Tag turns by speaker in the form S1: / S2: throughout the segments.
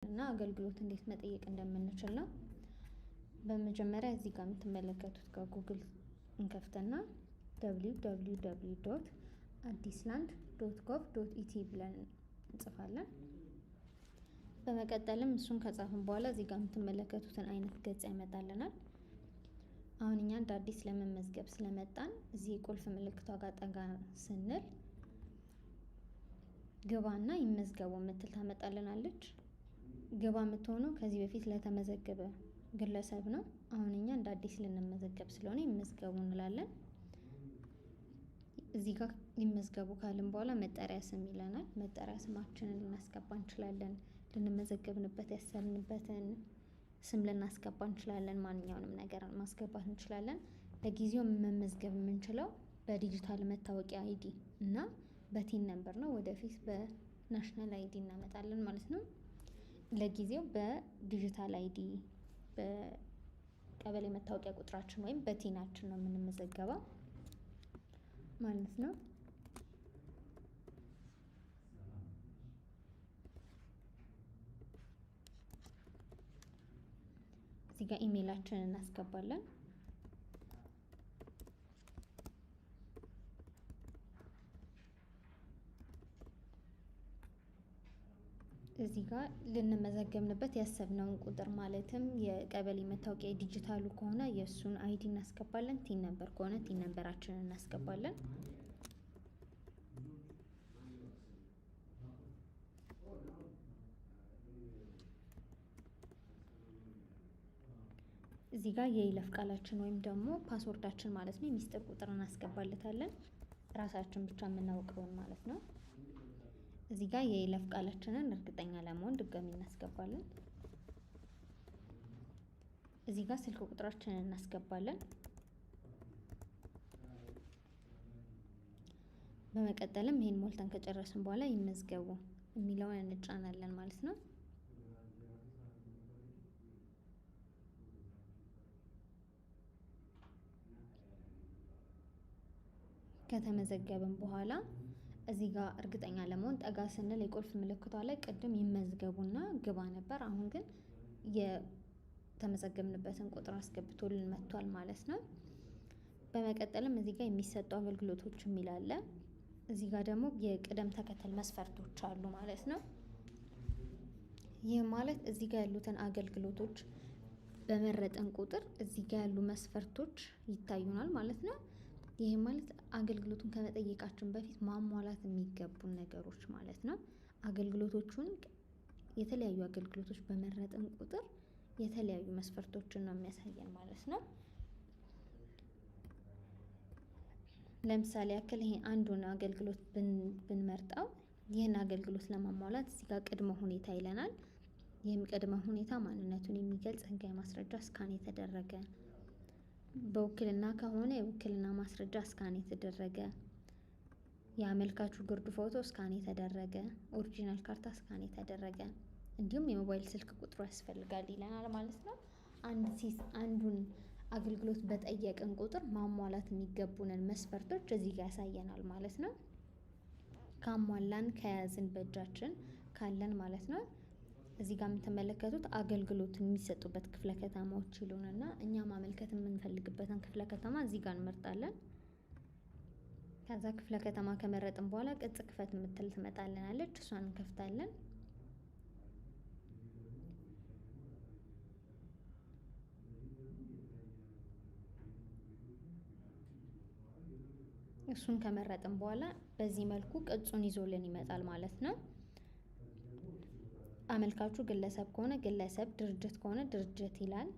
S1: እና አገልግሎት እንዴት መጠየቅ እንደምንችል ነው። በመጀመሪያ እዚህ ጋር የምትመለከቱት ጋር ጉግል እንከፍተና www.addisland.gov.it ብለን እንጽፋለን። በመቀጠልም እሱን ከጻፍን በኋላ እዚህ ጋር የምትመለከቱትን አይነት ገጽ ያመጣልናል። አሁን እኛ እንደ አዲስ ለመመዝገብ ስለመጣን እዚህ የቁልፍ ምልክቷ ጋር ጠጋ ስንል ግባና ይመዝገቡ የምትል ታመጣልናለች። ግባ የምትሆነው ከዚህ በፊት ለተመዘገበ ግለሰብ ነው። አሁን እኛ እንደ አዲስ ልንመዘገብ ስለሆነ ይመዝገቡ እንላለን። እዚህ ጋር ይመዝገቡ ካልን በኋላ መጠሪያ ስም ይለናል። መጠሪያ ስማችንን ልናስገባ እንችላለን። ልንመዘገብንበት ያሰብንበትን ስም ልናስገባ እንችላለን። ማንኛውንም ነገር ማስገባት እንችላለን። ለጊዜው መመዝገብ የምንችለው በዲጂታል መታወቂያ አይዲ እና በቲን ነምበር ነው። ወደፊት በናሽናል አይዲ እናመጣለን ማለት ነው። ለጊዜው በዲጂታል አይዲ በቀበሌ መታወቂያ ቁጥራችን ወይም በቲናችን ነው የምንመዘገበው ማለት ነው። እዚህ ጋር ኢሜይላችንን እናስገባለን። እዚህ ጋር ልንመዘገብንበት ያሰብነውን ቁጥር ማለትም የቀበሌ መታወቂያ ዲጂታሉ ከሆነ የእሱን አይዲ እናስገባለን። ቲን ነምበር ከሆነ ቲን ነምበራችንን እናስገባለን። እዚህ ጋር የይለፍ ቃላችን ወይም ደግሞ ፓስወርዳችን ማለት ነው የሚስጥር ቁጥር እናስገባለታለን። ራሳችን ብቻ የምናውቀውን ማለት ነው። እዚህ ጋር የይለፍ ቃላችንን እርግጠኛ ለመሆን ድጋሚ እናስገባለን። እዚህ ጋር ስልክ ቁጥራችንን እናስገባለን። በመቀጠልም ይሄን ሞልተን ከጨረስን በኋላ ይመዝገቡ የሚለውን እንጫናለን ማለት ነው። ከተመዘገብን በኋላ እዚህ ጋር እርግጠኛ ለመሆን ጠጋ ስንል የቁልፍ ምልክቷ ላይ ቅድም ይመዝገቡና ግባ ነበር። አሁን ግን የተመዘገብንበትን ቁጥር አስገብቶልን መጥቷል ማለት ነው። በመቀጠልም እዚህ ጋር የሚሰጡ አገልግሎቶች የሚል አለ። እዚህ ጋር ደግሞ የቅደም ተከተል መስፈርቶች አሉ ማለት ነው። ይህ ማለት እዚህ ጋር ያሉትን አገልግሎቶች በመረጠን ቁጥር እዚህ ጋር ያሉ መስፈርቶች ይታዩናል ማለት ነው። ይህ ማለት አገልግሎቱን ከመጠየቃችን በፊት ማሟላት የሚገቡን ነገሮች ማለት ነው። አገልግሎቶቹን የተለያዩ አገልግሎቶች በመረጥን ቁጥር የተለያዩ መስፈርቶችን ነው የሚያሳየን ማለት ነው። ለምሳሌ ያክል ይሄ አንዱን አገልግሎት ብንመርጠው ይህን አገልግሎት ለማሟላት እዚህ ጋር ቅድመ ሁኔታ ይለናል። ይህም ቅድመ ሁኔታ ማንነቱን የሚገልጽ ህጋዊ ማስረጃ እስካን የተደረገ፣ በውክልና ከሆነ የውክልና ማስረጃ እስካን የተደረገ፣ የአመልካቹ ጉርድ ፎቶ እስካን የተደረገ፣ ኦሪጂናል ካርታ እስካን የተደረገ እንዲሁም የሞባይል ስልክ ቁጥሩ ያስፈልጋል ይለናል ማለት ነው። አንዱን አገልግሎት በጠየቅን ቁጥር ማሟላት የሚገቡንን መስፈርቶች እዚህ ጋር ያሳየናል ማለት ነው። ካሟላን ከያዝን በእጃችን ካለን ማለት ነው። እዚህ ጋር የምትመለከቱት አገልግሎት የሚሰጡበት ክፍለ ከተማዎች ይሉንና እኛ ማመልከት የምንፈልግበትን ክፍለ ከተማ እዚህ ጋር እንመርጣለን። ከዛ ክፍለ ከተማ ከመረጥን በኋላ ቅጽ ክፈት የምትል ትመጣልናለች። እሷን እንከፍታለን። እሱን ከመረጥን በኋላ በዚህ መልኩ ቅጹን ይዞልን ይመጣል ማለት ነው። አመልካቹ ግለሰብ ከሆነ ግለሰብ፣ ድርጅት ከሆነ ድርጅት ይላል።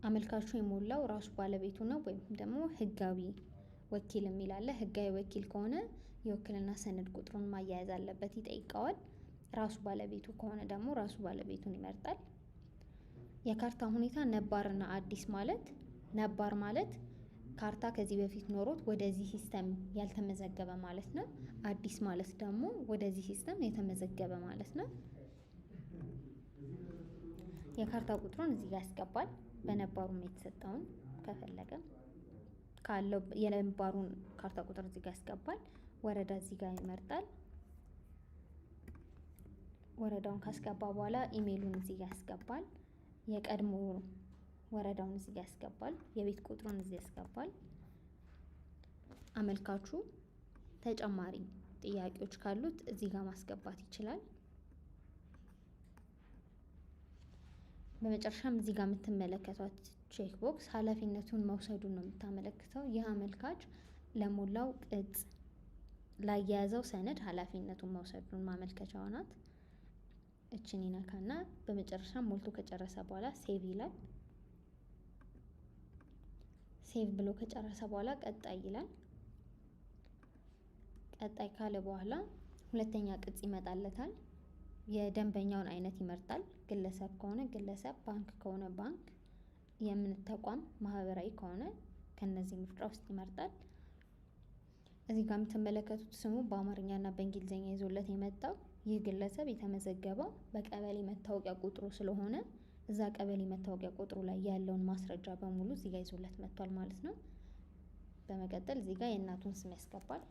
S1: አመልካቹ የሞላው ራሱ ባለቤቱ ነው ወይም ደግሞ ህጋዊ ወኪል የሚል አለ። ህጋዊ ወኪል ከሆነ የውክልና ሰነድ ቁጥሩን ማያያዝ አለበት፣ ይጠይቀዋል። ራሱ ባለቤቱ ከሆነ ደግሞ ራሱ ባለቤቱን ይመርጣል። የካርታ ሁኔታ ነባርና አዲስ ማለት፣ ነባር ማለት ካርታ ከዚህ በፊት ኖሮት ወደዚህ ሲስተም ያልተመዘገበ ማለት ነው። አዲስ ማለት ደግሞ ወደዚህ ሲስተም የተመዘገበ ማለት ነው። የካርታ ቁጥሩን እዚህ ጋር ያስገባል። በነባሩም የተሰጠውን ከፈለገ ካለው የነባሩን ካርታ ቁጥር እዚህ ጋር ያስገባል። ወረዳ እዚህ ጋር ይመርጣል። ወረዳውን ካስገባ በኋላ ኢሜይሉን እዚህ ጋር ያስገባል። የቀድሞ ወረዳውን እዚህ ጋር ያስገባል። የቤት ቁጥሩን እዚህ ያስገባል። አመልካቹ ተጨማሪ ጥያቄዎች ካሉት እዚህ ጋር ማስገባት ይችላል። በመጨረሻም እዚህ ጋር የምትመለከቷት ቼክ ቦክስ ኃላፊነቱን መውሰዱን ነው የምታመለክተው። ይህ አመልካች ለሞላው ቅጽ ላያያዘው ሰነድ ኃላፊነቱን መውሰዱን ማመልከቻዋ ናት። እችን ይነካና በመጨረሻም ሞልቶ ከጨረሰ በኋላ ሴቭ ይላል። ሴቭ ብሎ ከጨረሰ በኋላ ቀጣይ ይላል። ቀጣይ ካለ በኋላ ሁለተኛ ቅጽ ይመጣለታል። የደንበኛውን አይነት ይመርጣል። ግለሰብ ከሆነ ግለሰብ፣ ባንክ ከሆነ ባንክ፣ የእምነት ተቋም፣ ማህበራዊ ከሆነ ከነዚህ ምርጫ ውስጥ ይመርጣል። እዚህ ጋር የምትመለከቱት ስሙ በአማርኛና በእንግሊዝኛ ይዞለት የመጣው ይህ ግለሰብ የተመዘገበው በቀበሌ መታወቂያ ቁጥሩ ስለሆነ እዛ ቀበሌ መታወቂያ ቁጥሩ ላይ ያለውን ማስረጃ በሙሉ እዚህ ጋር ይዞለት መጥቷል ማለት ነው። በመቀጠል እዚህ ጋር የእናቱን ስም ያስገባል።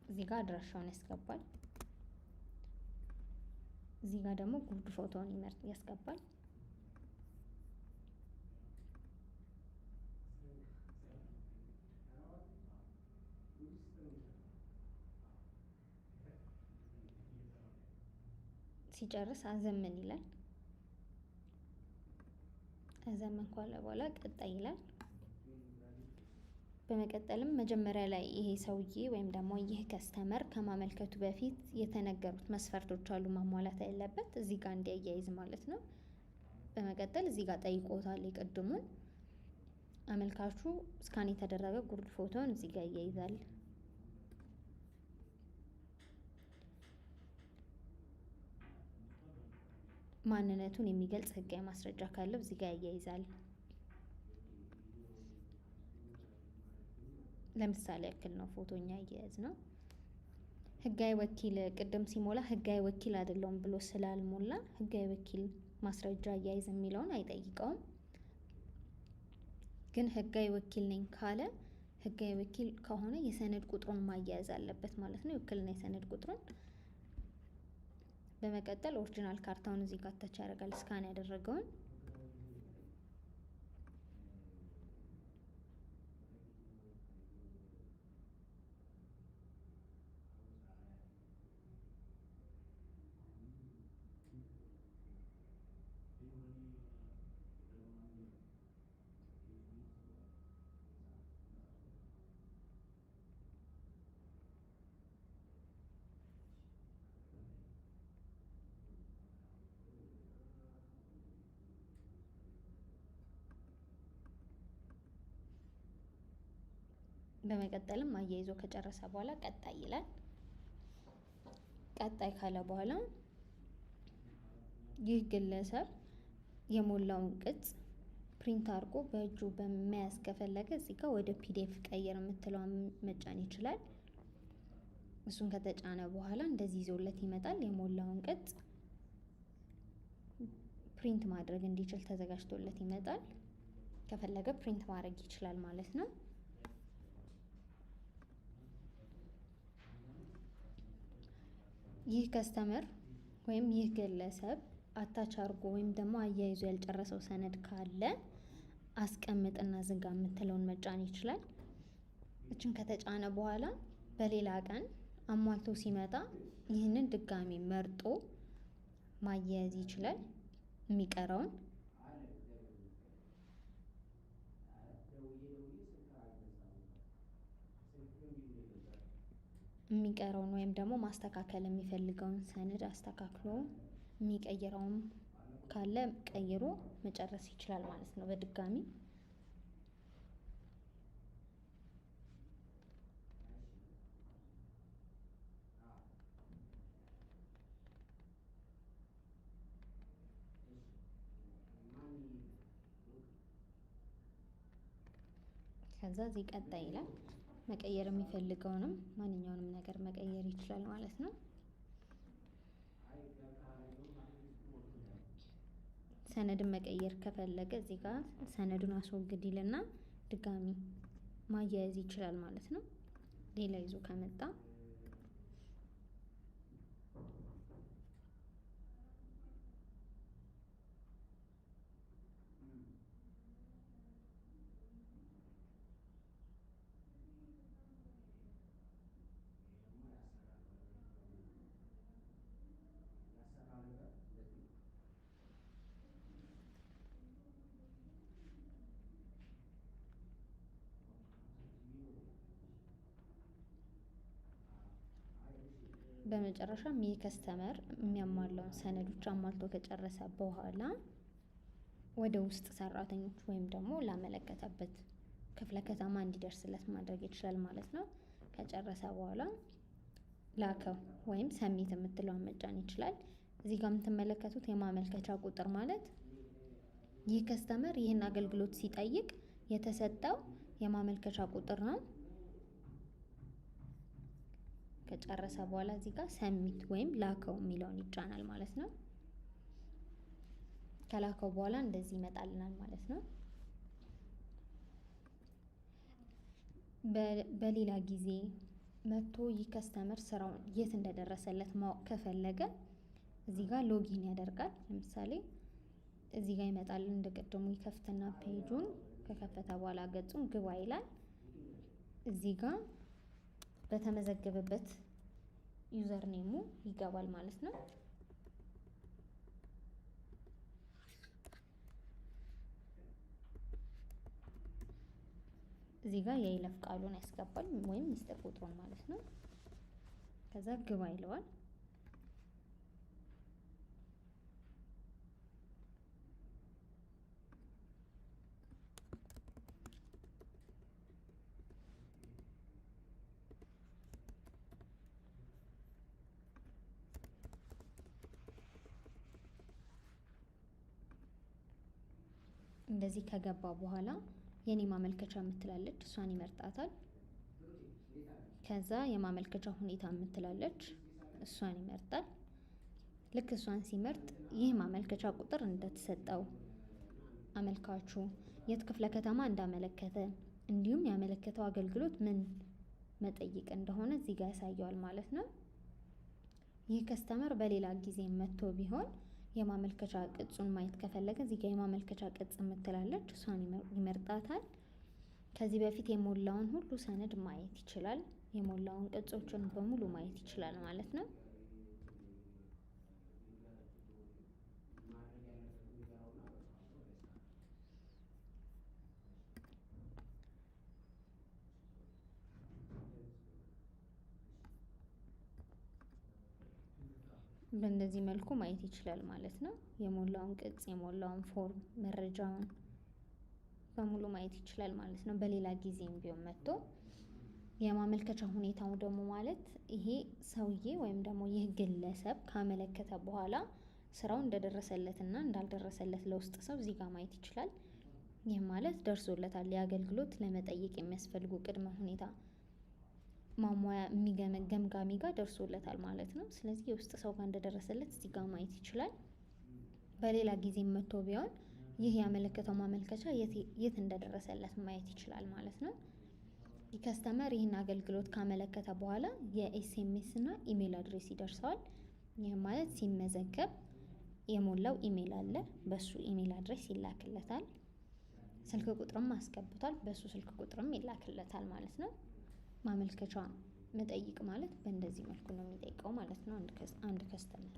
S1: እዚህ ጋር አድራሻውን ያስገባል። እዚህ ጋር ደግሞ ጉርድ ፎቶውን ያስገባል። ሲጨርስ አዘምን ይላል። አዘምን ካለ በኋላ ቀጣይ ይላል። በመቀጠልም መጀመሪያ ላይ ይሄ ሰውዬ ወይም ደግሞ ይህ ከስተመር ከማመልከቱ በፊት የተነገሩት መስፈርቶች አሉ ማሟላት ያለበት እዚህ ጋር እንዲያያይዝ ማለት ነው። በመቀጠል እዚህ ጋር ጠይቆታል የቅድሙን። አመልካቹ ስካን የተደረገ ጉርድ ፎቶን እዚህ ጋር ያያይዛል። ማንነቱን የሚገልጽ ህጋዊ ማስረጃ ካለው እዚህ ጋር ያያይዛል። ለምሳሌ ያክል ነው ፎቶኛ አያያዝ ነው። ህጋዊ ወኪል ቅድም ሲሞላ ህጋዊ ወኪል አይደለሁም ብሎ ስላልሞላ ህጋዊ ወኪል ማስረጃ አያይዝ የሚለውን አይጠይቀውም። ግን ህጋዊ ወኪል ነኝ ካለ ህጋዊ ወኪል ከሆነ የሰነድ ቁጥሩን ማያያዝ አለበት ማለት ነው። የውክልና የሰነድ ቁጥሩን። በመቀጠል ኦሪጂናል ካርታውን እዚህ ጋር ታች ያደርጋል ስካን ያደረገውን። በመቀጠልም አያይዞ ከጨረሰ በኋላ ቀጣይ ይላል። ቀጣይ ካለ በኋላ ይህ ግለሰብ የሞላውን ቅጽ ፕሪንት አድርጎ በእጁ በመያዝ ከፈለገ እዚህ ጋር ወደ ፒዲኤፍ ቀይር የምትለውን መጫን ይችላል። እሱን ከተጫነ በኋላ እንደዚህ ይዞለት ይመጣል። የሞላውን ቅጽ ፕሪንት ማድረግ እንዲችል ተዘጋጅቶለት ይመጣል። ከፈለገ ፕሪንት ማድረግ ይችላል ማለት ነው። ይህ ከስተመር ወይም ይህ ግለሰብ አታች አድርጎ ወይም ደግሞ አያይዞ ያልጨረሰው ሰነድ ካለ አስቀምጥና ዝጋ የምትለውን መጫን ይችላል። እችን ከተጫነ በኋላ በሌላ ቀን አሟልቶ ሲመጣ ይህንን ድጋሚ መርጦ ማያያዝ ይችላል። የሚቀረውን ወይም ደግሞ ማስተካከል የሚፈልገውን ሰነድ አስተካክሎ የሚቀይረውም ካለ ቀይሮ መጨረስ ይችላል ማለት ነው በድጋሚ። ከዛ እዚህ ቀጣይ ይላል። መቀየር የሚፈልገውንም ማንኛውንም ነገር መቀየር ይችላል ማለት ነው። ሰነድን መቀየር ከፈለገ እዚህ ጋር ሰነዱን አስወግድ ይልና ድጋሚ ማያያዝ ይችላል ማለት ነው። ሌላ ይዞ ከመጣ በመጨረሻም ይህ ከስተመር የሚያሟላውን ሰነዶች አሟልቶ ከጨረሰ በኋላ ወደ ውስጥ ሰራተኞች ወይም ደግሞ ላመለከተበት ክፍለ ከተማ እንዲደርስለት ማድረግ ይችላል ማለት ነው። ከጨረሰ በኋላ ላከው ወይም ሰሚት የምትለውን መጫን ይችላል። እዚህ ጋር የምትመለከቱት የማመልከቻ ቁጥር ማለት ይህ ከስተመር ይህን አገልግሎት ሲጠይቅ የተሰጠው የማመልከቻ ቁጥር ነው። ከጨረሰ በኋላ እዚህ ጋር ሰሚት ወይም ላከው የሚለውን ይጫናል ማለት ነው። ከላከው በኋላ እንደዚህ ይመጣልናል ማለት ነው። በሌላ ጊዜ መጥቶ ይህ ከስተመር ስራውን የት እንደደረሰለት ማወቅ ከፈለገ እዚህ ጋር ሎጊን ያደርጋል። ለምሳሌ እዚህ ጋር ይመጣል። እንደቀደሙ ይከፍትና ፔጁን ከከፈተ በኋላ ገጹን ግባ ይላል። እዚህ ጋር በተመዘገበበት ዩዘር ኔሙ ይገባል ማለት ነው። እዚህ ጋር የይለፍ ቃሉን ያስገባል ወይም ሚስጥር ቁጥሩን ማለት ነው። ከዛ ግባ ይለዋል። እንደዚህ ከገባ በኋላ የኔ ማመልከቻ የምትላለች እሷን ይመርጣታል። ከዛ የማመልከቻ ሁኔታ የምትላለች እሷን ይመርጣል። ልክ እሷን ሲመርጥ ይህ ማመልከቻ ቁጥር እንደተሰጠው አመልካቹ የት ክፍለ ከተማ እንዳመለከተ እንዲሁም ያመለከተው አገልግሎት ምን መጠይቅ እንደሆነ እዚህ ጋር ያሳየዋል ማለት ነው። ይህ ከስተመር በሌላ ጊዜ መጥቶ ቢሆን የማመልከቻ ቅጹን ማየት ከፈለገ እዚህ ጋር የማመልከቻ ቅጽ የምትላለች እሷን ይመርጣታል። ከዚህ በፊት የሞላውን ሁሉ ሰነድ ማየት ይችላል። የሞላውን ቅጾችን በሙሉ ማየት ይችላል ማለት ነው። በእንደዚህ መልኩ ማየት ይችላል ማለት ነው። የሞላውን ቅጽ፣ የሞላውን ፎርም፣ መረጃውን በሙሉ ማየት ይችላል ማለት ነው። በሌላ ጊዜም ቢሆን መጥቶ የማመልከቻ ሁኔታው ደግሞ ማለት ይሄ ሰውዬ ወይም ደግሞ ይህ ግለሰብ ካመለከተ በኋላ ስራው እንደደረሰለትና እንዳልደረሰለት ለውስጥ ሰው እዚህ ጋር ማየት ይችላል። ይህ ማለት ደርሶለታል፣ የአገልግሎት ለመጠየቅ የሚያስፈልጉ ቅድመ ሁኔታ ማሟያ ገምጋሚ ጋር ደርሶለታል ማለት ነው። ስለዚህ የውስጥ ሰው ጋር እንደደረሰለት እዚህ ጋር ማየት ይችላል። በሌላ ጊዜም መጥቶ ቢሆን ይህ ያመለከተው ማመልከቻ የት እንደደረሰለት ማየት ይችላል ማለት ነው። ከስተመር ይህን አገልግሎት ካመለከተ በኋላ የኤስኤምኤስ እና ኢሜል አድሬስ ይደርሰዋል። ይህ ማለት ሲመዘገብ የሞላው ኢሜል አለ፣ በሱ ኢሜል አድሬስ ይላክለታል። ስልክ ቁጥርም አስገብቷል፣ በሱ ስልክ ቁጥርም ይላክለታል ማለት ነው። ማመልከቻ መጠይቅ ማለት በእንደዚህ መልኩ ነው የሚጠይቀው ማለት ነው አንድ ከስተመር